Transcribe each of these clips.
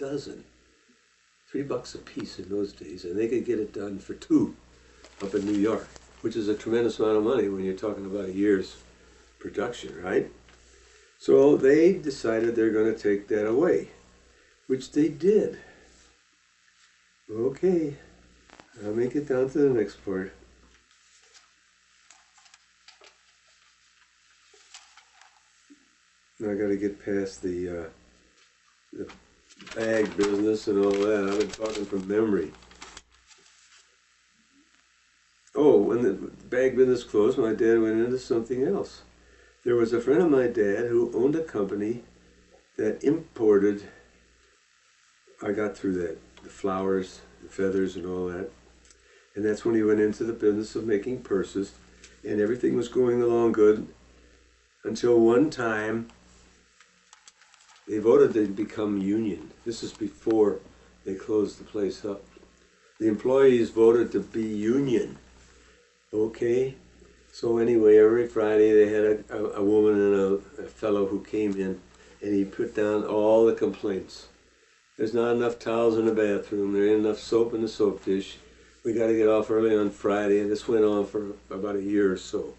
dozen. $3 a piece in those days, and they could get it done for $2 up in New York, which is a tremendous amount of money when you're talking about a year's production, right? So they decided they're going to take that away, which they did. Okay, I'll make it down to the next part. Now I got to get past the bag business and all that. I've been talking from memory. Oh, when the bag business closed, my dad went into something else. There was a friend of my dad who owned a company that imported, I got through that, the flowers, the feathers and all that. And that's when he went into the business of making purses, and everything was going along good until one time they voted to become union. This is before they closed the place up. The employees voted to be union. Okay? So anyway, every Friday they had a woman and a fellow who came in, and he put down all the complaints. There's not enough towels in the bathroom. There ain't enough soap in the soap dish. We got to get off early on Friday, and this went on for about a year or so.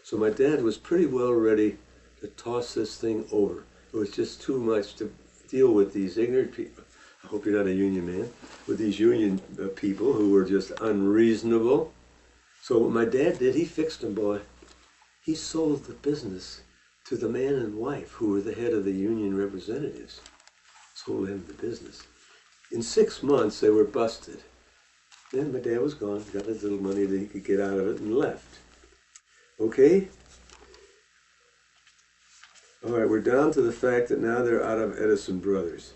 So my dad was pretty well ready to toss this thing over. It was just too much to deal with these ignorant people. I hope you're not a union man. With these union people who were just unreasonable. So what my dad did, he fixed them, boy. He sold the business to the man and wife who were the head of the union representatives. Sold them the business. In 6 months, they were busted. Then my dad was gone, got his little money that he could get out of it, and left. Okay? All right, we're down to the fact that now they're out of Edison Brothers.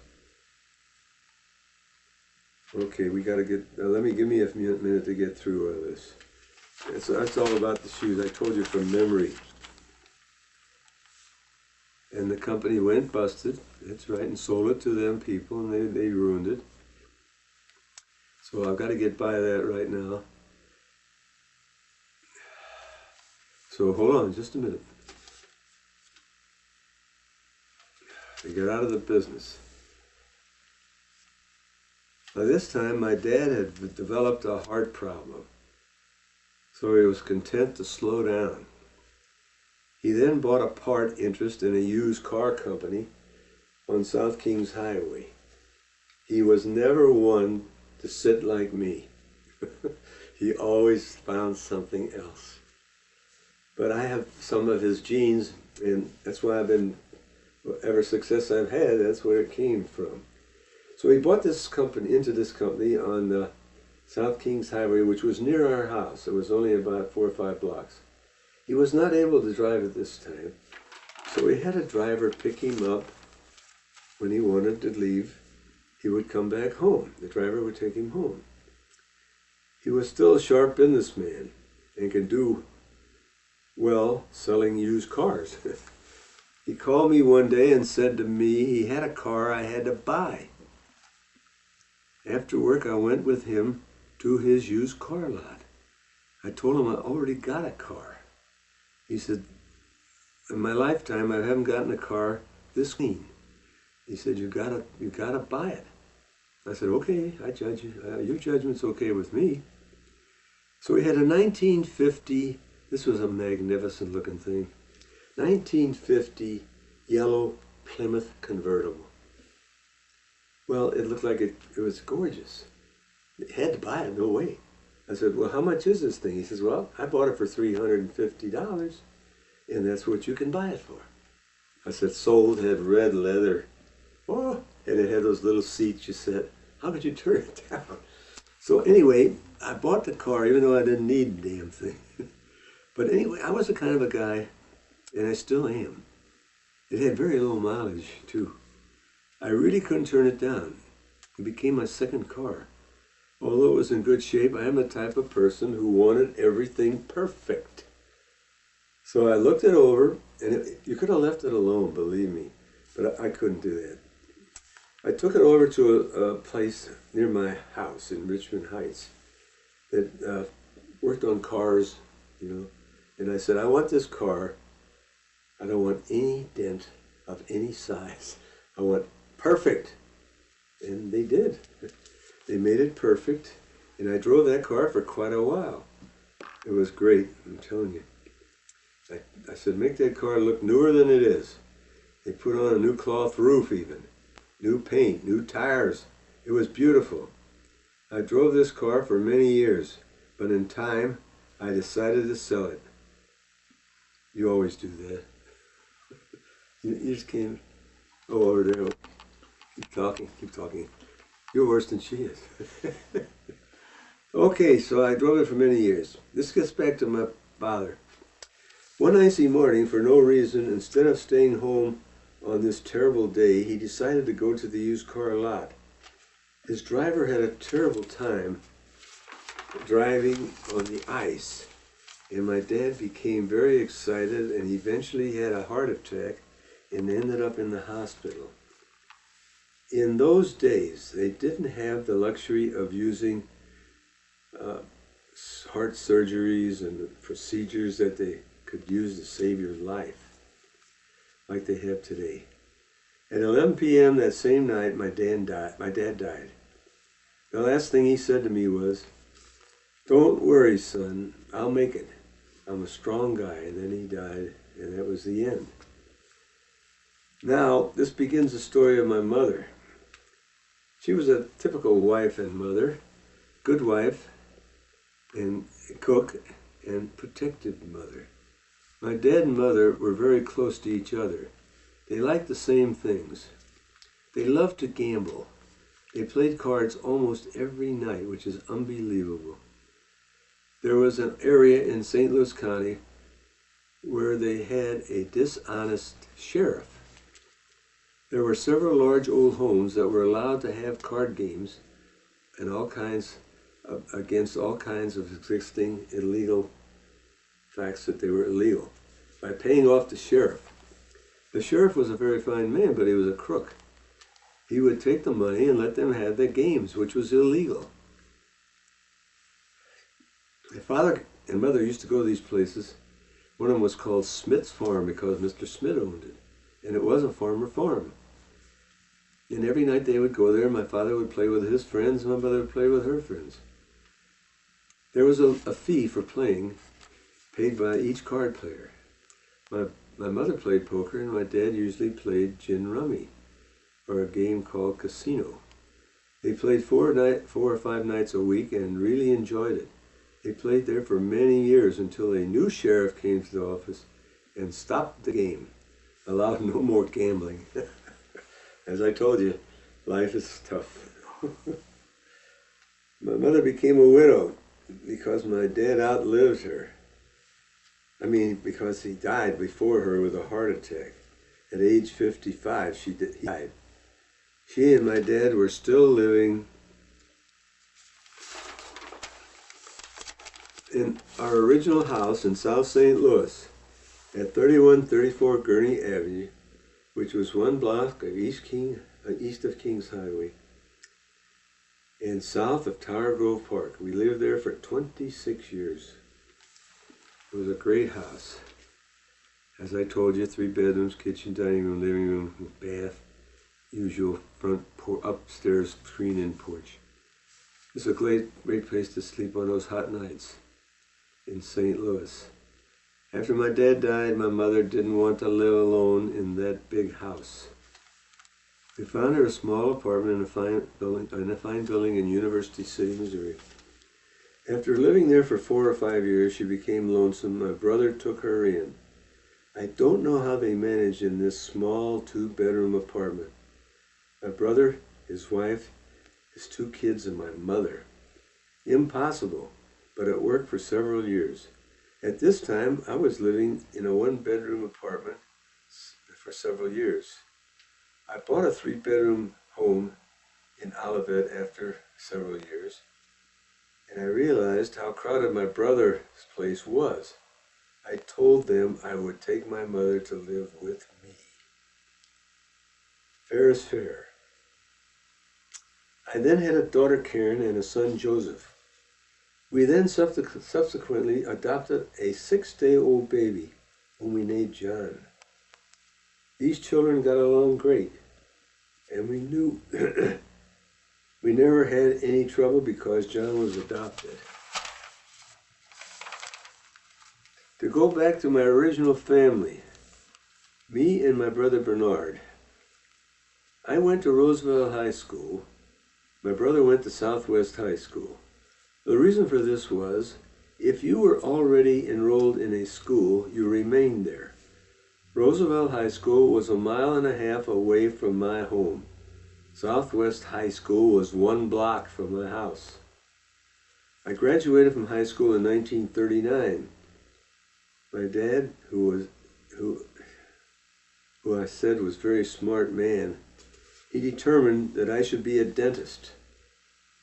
Okay, we got to get, give me a minute to get through all this. That's all about the shoes. I told you from memory. And the company went busted, that's right, and sold it to them people, and they ruined it. So I've got to get by that right now. So hold on just a minute. They got out of the business. By this time, my dad had developed a heart problem, so he was content to slow down. He then bought a part interest in a used car company on South Kings Highway. He was never one to sit like me. He always found something else. But I have some of his genes, and that's why I've been, whatever success I've had, that's where it came from. So he bought this company, into this company on the South Kings Highway, which was near our house. It was only about 4 or 5 blocks. He was not able to drive it this time, so he had a driver pick him up when he wanted to leave. He would come back home. The driver would take him home. He was still a sharp businessman and could do well selling used cars. He called me one day and said to me he had a car I had to buy. After work, I went with him to his used car lot. I told him I already got a car. He said, in my lifetime, I haven't gotten a car this clean. He said, you gotta buy it. I said, okay, I judge you. Your judgment's okay with me. So he had a 1950, this was a magnificent looking thing, 1950 yellow Plymouth convertible. Well, it looked like it was gorgeous. You had to buy it, no way. I said, well, how much is this thing? He says, well, I bought it for $350, and that's what you can buy it for. I said, sold, had red leather. Oh, and it had those little seats. You said, how could you turn it down? So anyway, I bought the car, even though I didn't need the damn thing. But anyway, I was the kind of a guy, and I still am. It had very low mileage, too. I really couldn't turn it down. It became my second car. Although it was in good shape, I am the type of person who wanted everything perfect. So I looked it over, and you could have left it alone, believe me, but I couldn't do that. I took it over to a place near my house in Richmond Heights that worked on cars, you know, and I said, I want this car. I don't want any dent of any size. I want perfect. And they did. They made it perfect, and I drove that car for quite a while. It was great, I'm telling you. I said, make that car look newer than it is. They put on a new cloth roof even, new paint, new tires. It was beautiful. I drove this car for many years, but in time, I decided to sell it. You always do that. You just can't. Oh, over there. Keep talking, keep talking. You're worse than she is. Okay, so I drove it for many years. This gets back to my father. One icy morning, for no reason, instead of staying home on this terrible day, he decided to go to the used car lot. His driver had a terrible time driving on the ice, and my dad became very excited and eventually had a heart attack and ended up in the hospital. In those days, they didn't have the luxury of using heart surgeries and procedures that they could use to save your life like they have today. At 11 p.m. that same night, my dad died. The last thing he said to me was, "Don't worry, son, I'll make it. I'm a strong guy." And then he died, and that was the end. Now, this begins the story of my mother. She was a typical wife and mother, good wife and cook and protective mother. My dad and mother were very close to each other. They liked the same things. They loved to gamble. They played cards almost every night, which is unbelievable. There was an area in St. Louis County where they had a dishonest sheriff. There were several large old homes that were allowed to have card games and against all kinds of existing illegal facts that they were illegal by paying off the sheriff. The sheriff was a very fine man, but he was a crook. He would take the money and let them have their games, which was illegal. My father and mother used to go to these places. One of them was called Smith's Farm because Mr. Smith owned it. And it was a farmer farm. And every night they would go there, and my father would play with his friends, and my mother would play with her friends. There was a fee for playing, paid by each card player. My mother played poker, and my dad usually played gin rummy, or a game called casino. They played 4 or 5 nights a week and really enjoyed it. They played there for many years until a new sheriff came to the office and stopped the game, allowed no more gambling. As I told you, life is tough. My mother became a widow because my dad outlived her. I mean, because he died before her with a heart attack. At age 55, he died. She and my dad were still living in our original house in South St. Louis at 3134 Gurney Avenue, which was 1 block of east of Kings Highway and south of Tower Grove Park. We lived there for 26 years. It was a great house. As I told you, 3 bedrooms, kitchen, dining room, living room, bath, usual front upstairs screen-in porch. It's a great place to sleep on those hot nights in St. Louis. After my dad died, my mother didn't want to live alone in that big house. We found her a small apartment in a fine building in University City, Missouri. After living there for 4 or 5 years, she became lonesome. My brother took her in. I don't know how they managed in this small 2-bedroom apartment. My brother, his wife, his 2 kids, and my mother. Impossible, but it worked for several years. At this time, I was living in a 1-bedroom apartment for several years. I bought a 3-bedroom home in Olivet after several years, and I realized how crowded my brother's place was. I told them I would take my mother to live with me. Fair is fair. I then had a daughter, Karen, and a son, Joseph. We then subsequently adopted a 6-day-old baby, whom we named John. These children got along great, and we knew never had any trouble because John was adopted. To go back to my original family, me and my brother Bernard. I went to Roosevelt High School. My brother went to Southwest High School. The reason for this was, if you were already enrolled in a school, you remained there. Roosevelt High School was 1.5 miles away from my home. Southwest High School was 1 block from my house. I graduated from high school in 1939. My dad, who I said was a very smart man, he determined that I should be a dentist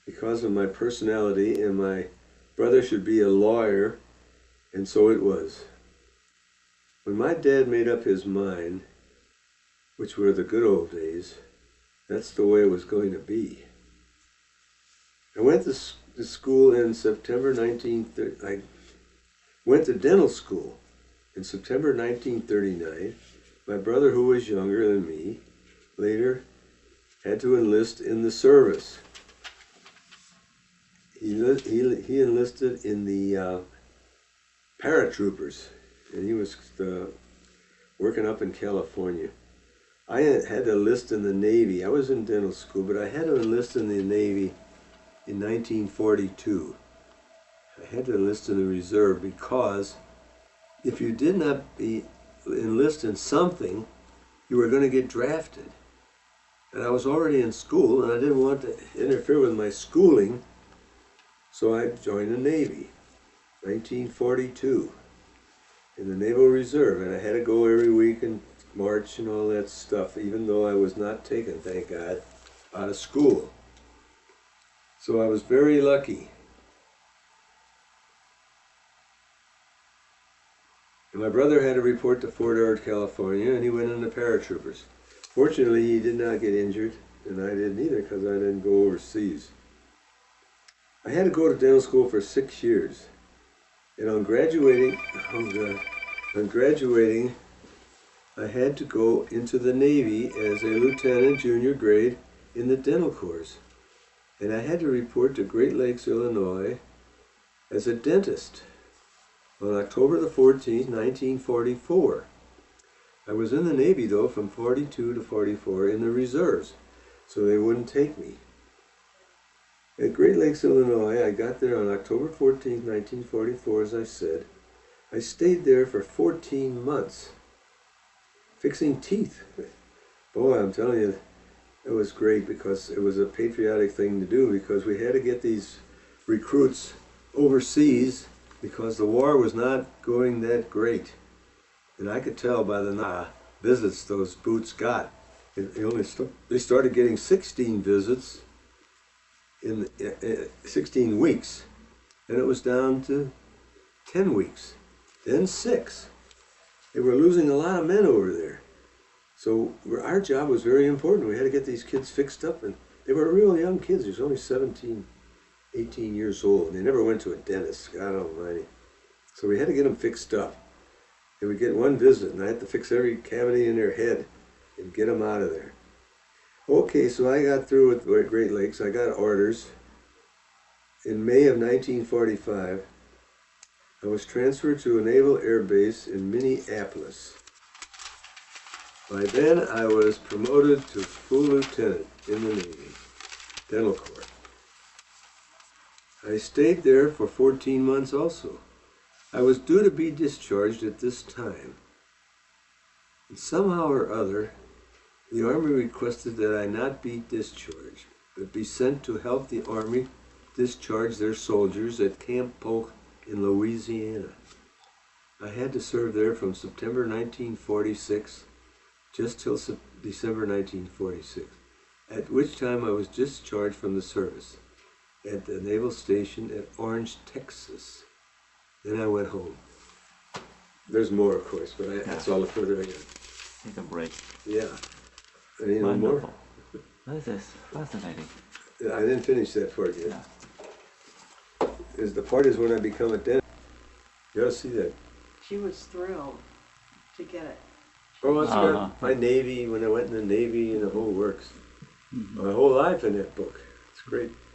because of my personality, and my brother should be a lawyer, and so it was. When my dad made up his mind, which were the good old days, that's the way it was going to be. I went to school in September 1930. I went to dental school in September 1939. My brother, who was younger than me, later had to enlist in the service. He enlisted in the paratroopers, and he was working up in California. I had to enlist in the Navy. I was in dental school, but I had to enlist in the Navy in 1942. I had to enlist in the reserve because if you did not enlist in something, you were going to get drafted. And I was already in school, and I didn't want to interfere with my schooling, so I joined the Navy, 1942, in the Naval Reserve, and I had to go every week and march and all that stuff, even though I was not taken, thank God, out of school. So I was very lucky. And my brother had to report to Fort Ord, California, and he went in the paratroopers. Fortunately, he did not get injured, and I didn't either because I didn't go overseas. I had to go to dental school for 6 years. And on graduating, I had to go into the Navy as a lieutenant junior grade in the dental corps. And I had to report to Great Lakes, Illinois as a dentist on October the 14th, 1944. I was in the Navy, though, from 42 to 44 in the reserves, so they wouldn't take me. At Great Lakes, Illinois, I got there on October 14th, 1944, as I said. I stayed there for 14 months, fixing teeth. Boy, I'm telling you, it was great because it was a patriotic thing to do, because we had to get these recruits overseas because the war was not going that great. And I could tell by the visits those boots got. They started getting 16 visits in 16 weeks, and it was down to 10 weeks, then 6. They were losing a lot of men over there. So our job was very important. We had to get these kids fixed up, and they were real young kids. They was only 17, 18 years old, and they never went to a dentist, God almighty. So we had to get them fixed up. They would get one visit, and I had to fix every cavity in their head and get them out of there. Okay, so I got through with Great Lakes. I got orders. In May of 1945, I was transferred to a Naval Air Base in Minneapolis. By then, I was promoted to full lieutenant in the Navy, Dental Corps. I stayed there for 14 months also. I was due to be discharged at this time. And somehow or other, the Army requested that I not be discharged, but be sent to help the Army discharge their soldiers at Camp Polk in Louisiana. I had to serve there from September 1946 just till December 1946, at which time I was discharged from the service at the Naval Station at Orange, Texas. Then I went home. There's more, of course, but that's all the further I got. Take a break. Yeah. Any more? This is fascinating. I didn't finish that part yet. Yeah. The part is when I become a dentist. You gotta see that. She was thrilled to get it. Oh, it's got my Navy, when I went in the Navy and the whole works. My whole life in that book. It's It's great.